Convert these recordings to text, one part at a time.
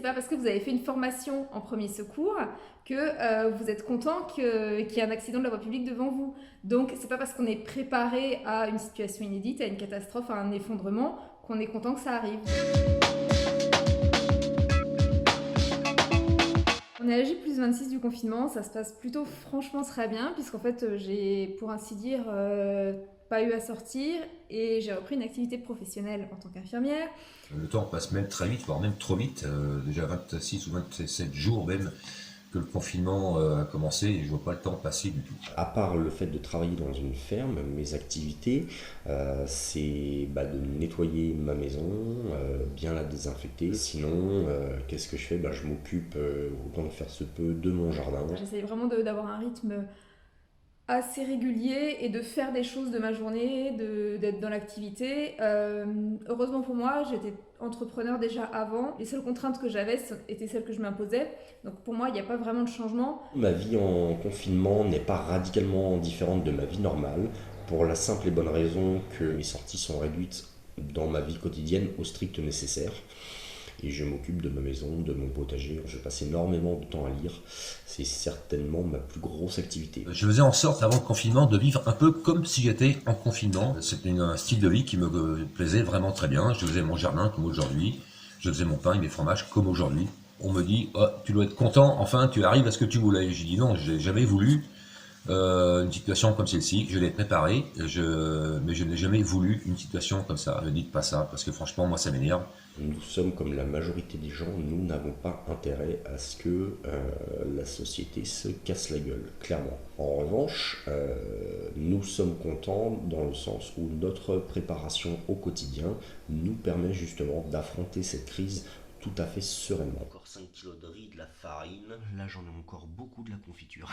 C'est pas parce que vous avez fait une formation en premier secours que vous êtes content qu'il y ait un accident de la voie publique devant vous. Donc c'est pas parce qu'on est préparé à une situation inédite, à une catastrophe, à un effondrement, qu'on est content que ça arrive. On est à J+26 du confinement, ça se passe plutôt franchement très bien, puisqu'en fait j'ai, pour ainsi dire, pas eu à sortir et j'ai repris une activité professionnelle en tant qu'infirmière. Le temps passe même très vite, voire même trop vite. Déjà 26 ou 27 jours même que le confinement a commencé et je vois pas le temps passer du tout. À part le fait de travailler dans une ferme, mes activités, c'est de nettoyer ma maison, bien la désinfecter. Sinon, qu'est-ce que je fais? Je m'occupe, autant que faire se peut, de mon jardin. J'essaye vraiment d'avoir un rythme assez régulier et de faire des choses de ma journée, d'être dans l'activité. Heureusement pour moi, j'étais entrepreneur déjà avant. Les seules contraintes que j'avais étaient celles que je m'imposais. Donc pour moi, il n'y a pas vraiment de changement. Ma vie en confinement n'est pas radicalement différente de ma vie normale, pour la simple et bonne raison que mes sorties sont réduites dans ma vie quotidienne au strict nécessaire. Et je m'occupe de ma maison, de mon potager. Je passe énormément de temps à lire. C'est certainement ma plus grosse activité. Je faisais en sorte avant le confinement de vivre un peu comme si j'étais en confinement. C'était un style de vie qui me plaisait vraiment très bien. Je faisais mon jardin comme aujourd'hui. Je faisais mon pain et mes fromages comme aujourd'hui. On me dit oh, tu dois être content, enfin tu arrives à ce que tu voulais. J'ai dit non, j'ai jamais voulu une situation comme celle-ci. Je l'ai préparée, mais je n'ai jamais voulu une situation comme ça. Ne dites pas ça parce que franchement moi ça m'énerve. Nous sommes comme la majorité des gens, nous n'avons pas intérêt à ce que la société se casse la gueule, clairement. En revanche, nous sommes contents dans le sens où notre préparation au quotidien nous permet justement d'affronter cette crise tout à fait sereinement. Encore 5 kilos de riz, de la farine, là j'en ai encore beaucoup de la confiture.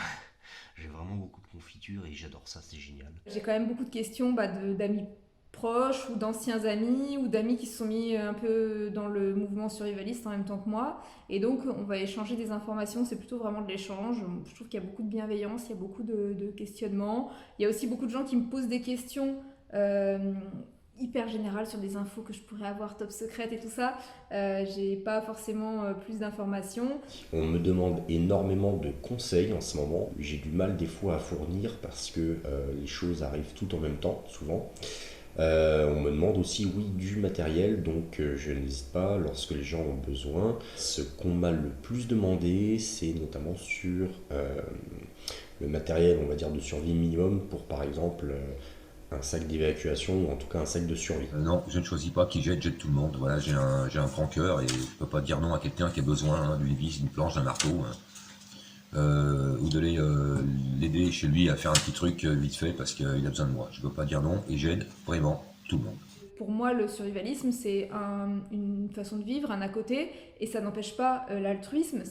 J'ai vraiment beaucoup de confiture et j'adore ça, c'est génial. J'ai quand même beaucoup de questions d'amis proches ou d'anciens amis ou d'amis qui se sont mis un peu dans le mouvement survivaliste en même temps que moi. Et donc on va échanger des informations, c'est plutôt vraiment de l'échange. Je trouve qu'il y a beaucoup de bienveillance, il y a beaucoup de questionnements. Il y a aussi beaucoup de gens qui me posent des questions hyper générales sur des infos que je pourrais avoir top secrètes et tout ça. J'ai pas forcément plus d'informations. On me demande énormément de conseils en ce moment. J'ai du mal des fois à fournir parce que les choses arrivent tout en même temps, souvent. On me demande aussi, oui, du matériel, donc je n'hésite pas lorsque les gens ont besoin. Ce qu'on m'a le plus demandé, c'est notamment sur le matériel, on va dire, de survie minimum pour, par exemple, un sac d'évacuation ou en tout cas un sac de survie. Non, je ne choisis pas qui jette tout le monde. Voilà, j'ai un grand cœur et je ne peux pas dire non à quelqu'un qui a besoin d'une vis, d'une planche, d'un marteau. Ou de l'aider chez lui à faire un petit truc vite fait parce qu'il a besoin de moi. Je ne peux pas dire non et j'aide vraiment tout le monde. Pour moi, le survivalisme, c'est une façon de vivre, un à côté, et ça n'empêche pas l'altruisme,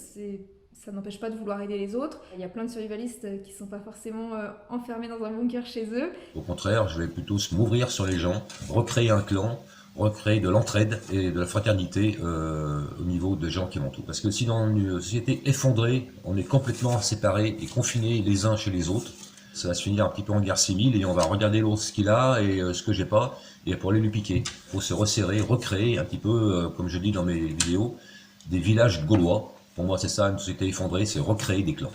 ça n'empêche pas de vouloir aider les autres. Il y a plein de survivalistes qui ne sont pas forcément enfermés dans un bunker chez eux. Au contraire, je vais plutôt m'ouvrir sur les gens, recréer un clan, recréer de l'entraide et de la fraternité au niveau des gens qui m'entourent. Parce que si dans une société effondrée, on est complètement séparés et confinés les uns chez les autres, ça va se finir un petit peu en guerre civile et on va regarder l'autre ce qu'il a et ce que j'ai pas et pour aller lui piquer. Il faut se resserrer, recréer un petit peu, comme je dis dans mes vidéos, des villages gaulois. Pour moi c'est ça, une société effondrée, c'est recréer des clans.